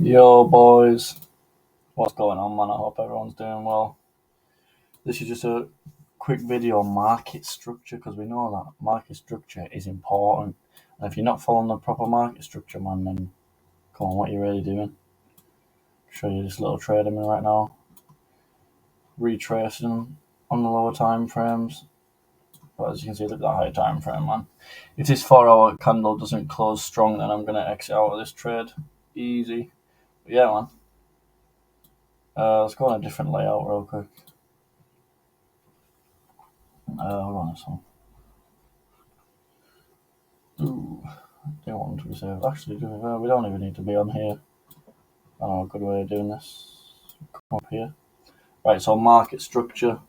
Yo, boys, what's going on, man? I hope everyone's doing well. This is just a quick video on market structure because we know that market structure is important. And if you're not following the proper market structure, man, then come on, what are you really doing? Show you this little trade I'm in right now. Retracing on the lower time frames. But as you can see, look at that high time frame, man. If this 4-hour candle doesn't close strong, then I'm going to exit out of this trade. Easy. But yeah, man. Let's go on a different layout real quick. Hold on this one. Ooh, don't want to be saved. Actually, we don't even need to be on here. I know a good way of doing this. Come up here. Right, so market structure.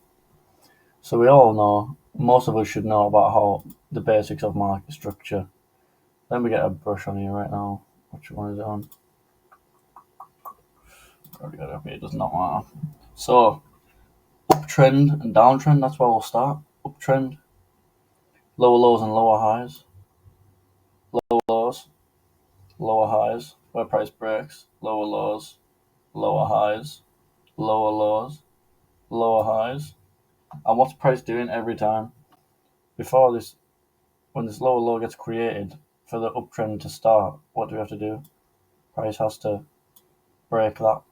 So we all know, most of us should know about how the basics of market structure. Let me get a brush on here right now. Which one is it on? Already got it up here, it does not matter. So, uptrend and downtrend, that's where we'll start. Uptrend, lower lows and lower highs. Lower lows, lower highs, where price breaks. Lower lows, lower highs, lower lows, lower highs. And what's price doing every time? Before this, when this lower low gets created, for the uptrend to start, what do we have to do? Price has to break that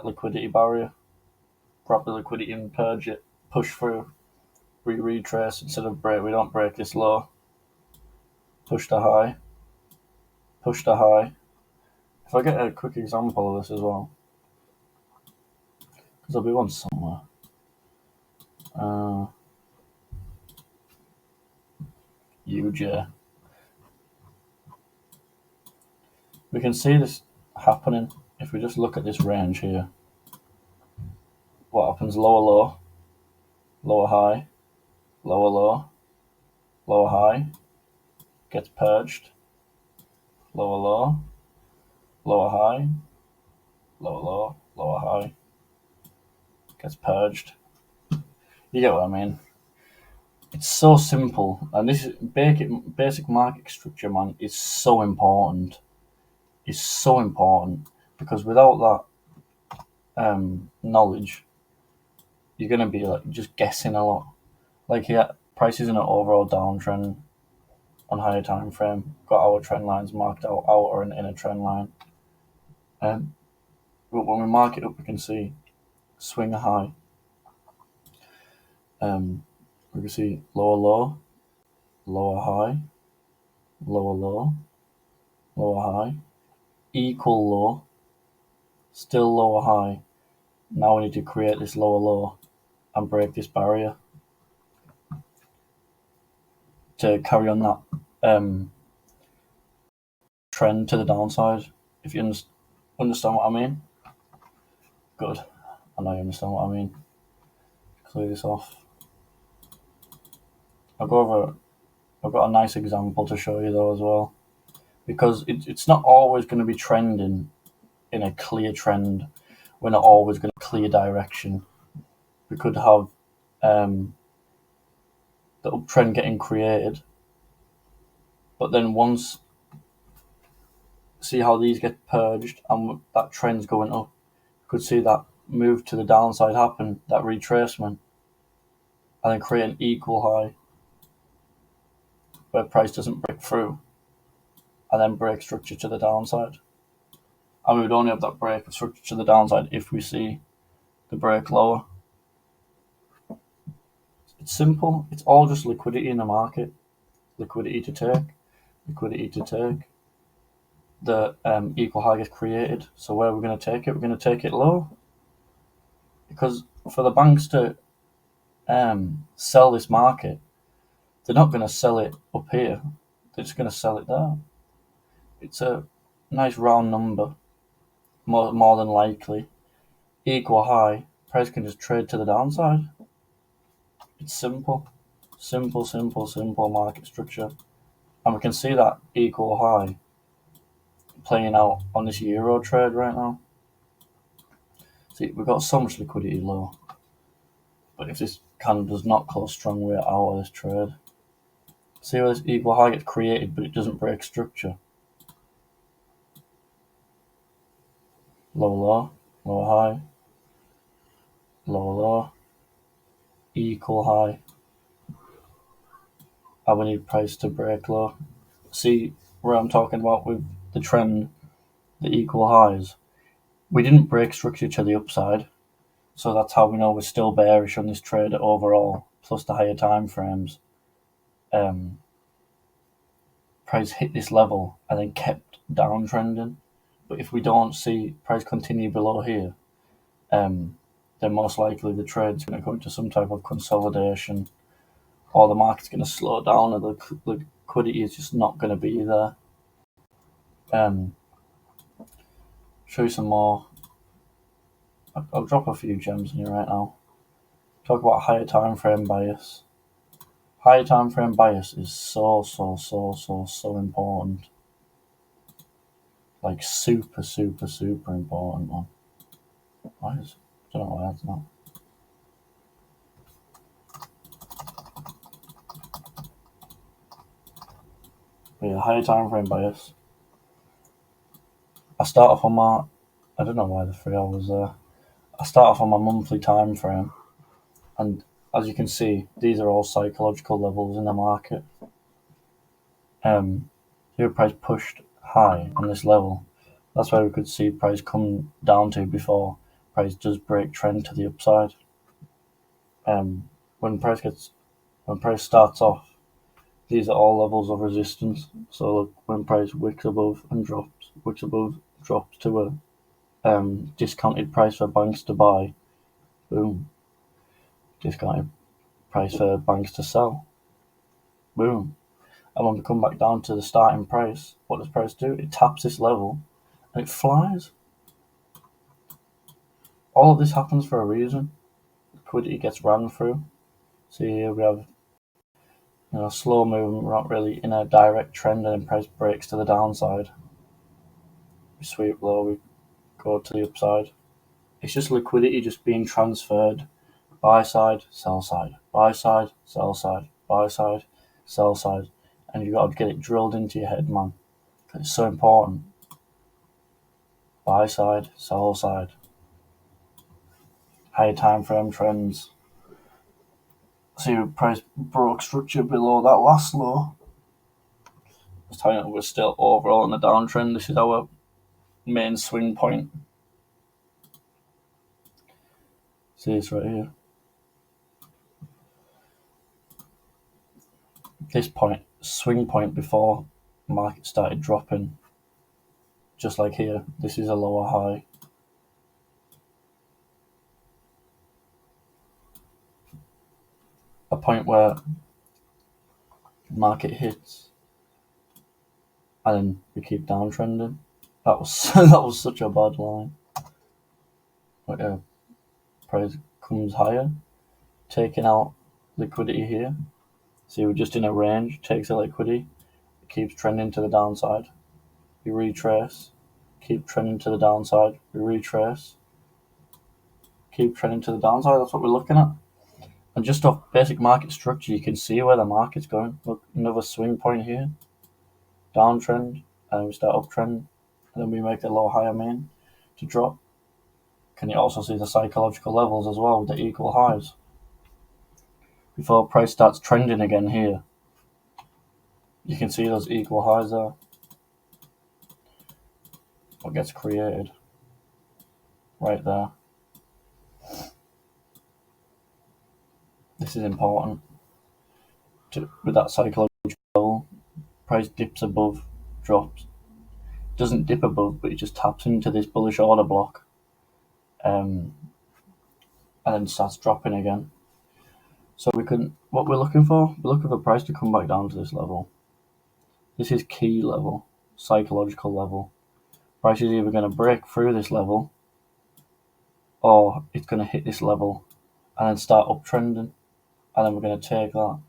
liquidity barrier, grab the liquidity and purge it, push through, retrace instead of break. We don't break this low. Push the high, push the high. If I get a quick example of this as well, because there'll be one somewhere. UJ. We can see this happening if we just look at this range here. What happens? Lower low, lower high, lower low, lower high, gets purged, lower low, lower high, lower low, lower high, gets purged. You get what I mean? It's so simple, and this is basic market structure, man. Is so important. It's so important because without that knowledge, you're gonna be like just guessing a lot. Like here, price is in an overall downtrend on higher time frame. Got our trend lines marked out, outer and inner trend line. But when we mark it up, we can see swing high. We can see lower low, lower high, lower low, lower high, equal low, still lower high. Now we need to create this lower low and break this barrier to carry on that trend to the downside. If you understand what I mean. Good. I know you understand what I mean. Clear this off. I've got a nice example to show you though as well, because it's not always going to be trending in a clear trend. We're not always going to clear direction. We could have the uptrend getting created, but then once see how these get purged and that trend's going up, you could see that move to the downside happen, that retracement, and then create an equal high where price doesn't break through and then break structure to the downside. And we would only have that break of structure to the downside if we see the break lower. It's simple. It's all just liquidity in the market. Liquidity to take. Liquidity to take. The equal high gets created. So where we're going to take it? We're going to take it low. Because for the banks to sell this market, they're not going to sell it up here. They're just going to sell it there. It's a nice round number. More than likely. Equal high. Price can just trade to the downside. It's simple. Simple market structure. And we can see that equal high playing out on this euro trade right now. See, we've got so much liquidity low. But if this candle does not close strong, we're out of this trade. See how this equal high gets created, but it doesn't break structure. lower low, lower high, lower low, equal high, and we need price to break low. See where I'm talking about with the trend, the equal highs? We didn't break structure to the upside, so that's how we know we're still bearish on this trade overall, plus the higher time frames. Price hit this level and then kept downtrending. But if we don't see price continue below here, then most likely the trade's going to go into some type of consolidation, or the market's going to slow down, or the liquidity is just not going to be there. Show you some more. I'll drop a few gems in here right now. Talk about higher time frame bias. Higher time frame bias is so important. Like super important one. Why is I don't know why that's not. But yeah, higher time frame bias. I start off on my, I don't know why the 3 hours there. I start off on my monthly time frame, and as you can see, these are all psychological levels in the market. Here price pushed high on this level. That's where we could see price come down to before price does break trend to the upside. When price starts off, these are all levels of resistance. So look, when price wicks above and drops, drops to a discounted price for banks to buy, boom. Discounted price for banks to sell, boom. And when we come back down to the starting price, what does price do? It taps this level and it flies. All of this happens for a reason. Liquidity gets ran through. See here we have slow movement. We're not really in a direct trend, and then price breaks to the downside. We sweep low, we go to the upside. It's just liquidity just being transferred. Buy side, sell side, buy side, sell side, buy side, sell side. And you've got to get it drilled into your head, man. It's so important. Buy side, sell side. Higher time frame trends. See, price broke structure below that last low. Just telling you, we're still overall in the downtrend. This is our main swing point. See this right here. This point, swing point before market started dropping. Just like here, this is a lower high. A point where market hits and then we keep downtrending. That was such a bad line. But yeah, price comes higher, taking out liquidity here. See, we're just in a range, takes the liquidity, keeps trending to the downside. We retrace, keep trending to the downside, we retrace, keep trending to the downside. That's what we're looking at. And just off basic market structure, you can see where the market's going. Look, another swing point here, downtrend, and we start uptrend, and then we make a low higher main to drop. Can you also see the psychological levels as well with the equal highs? Before price starts trending again here, you can see those equal highs there. What gets created right there. This is important. With that psychological level, price dips above, drops. Doesn't dip above, but it just taps into this bullish order block, and then starts dropping again. So what we're looking for price to come back down to this level. This is key level, psychological level. Price is either going to break through this level, or it's going to hit this level and then start uptrending, and then we're going to take that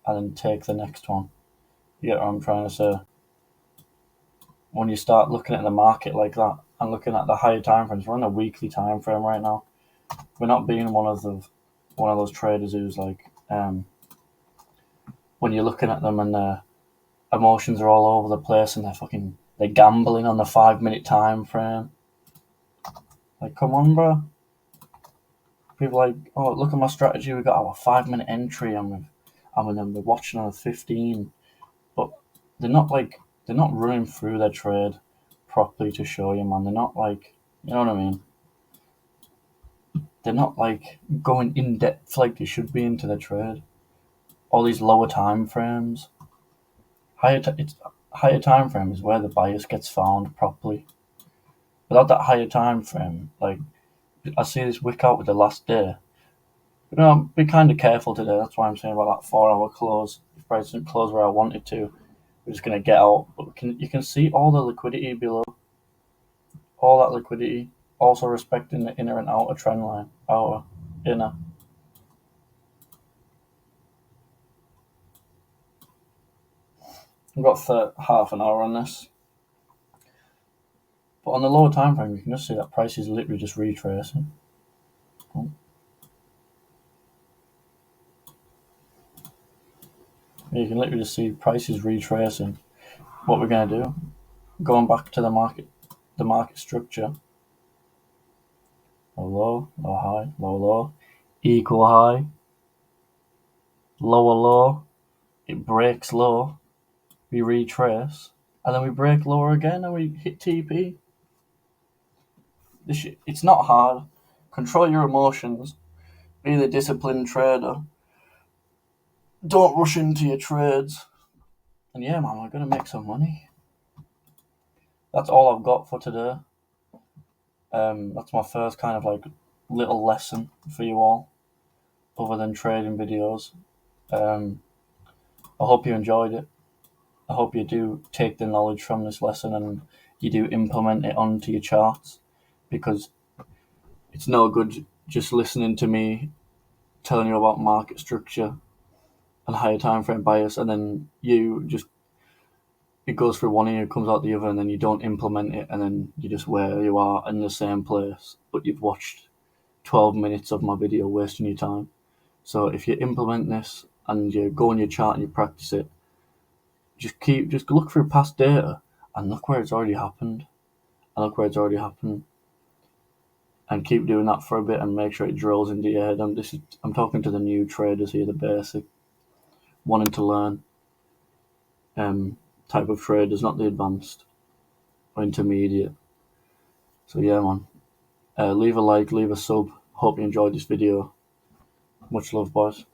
and then take the next one. You get what I'm trying to say? When you start looking at the market like that and looking at the higher time frames, we're on a weekly time frame right now. We're not being one of those traders who's like, when you're looking at them and their emotions are all over the place and they're gambling on the 5 minute time frame. Like, come on, bro. People are like, oh, look at my strategy. We got our 5 minute entry, and then we're watching on a 15. But they're not running through their trade properly to show you, man. They're not like, you know what I mean? They're not like going in depth like they should be into their trade. All these lower time frames, higher time frame is where the bias gets found properly. Without that higher time frame, like I see this wick out with the last day. Be kind of careful today. That's why I'm saying about that 4 hour close. If price didn't close where I wanted to, we're just gonna get out. But you can see all the liquidity below, all that liquidity, also respecting the inner and outer trend line, outer, inner. We've got half an hour on this. But on the lower time frame, you can just see that price is literally just retracing. Oh. You can literally just see price is retracing. What we're going to do, going back to the market structure. Low, low, high, low, low, equal high, lower, low. It breaks low. We retrace, and then we break lower again, and we hit TP. It's not hard. Control your emotions. Be the disciplined trader. Don't rush into your trades. And yeah, man, we're gonna make some money. That's all I've got for today. That's my first kind of like little lesson for you all, other than trading videos. I hope you enjoyed it. I hope you do take the knowledge from this lesson and you do implement it onto your charts, because it's no good just listening to me telling you about market structure and higher time frame bias, and then it goes through one ear, comes out the other, and then you don't implement it, and then you just where you are in the same place, but you've watched 12 minutes of my video wasting your time. So if you implement this and you go on your chart and you practice it, just look through past data and look where it's already happened, and keep doing that for a bit and make sure it drills into your head. I'm talking to the new traders here, the basic, wanting to learn type of traders, not the advanced or intermediate. So yeah, man, leave a like, leave a sub. Hope you enjoyed this video. Much love, boys.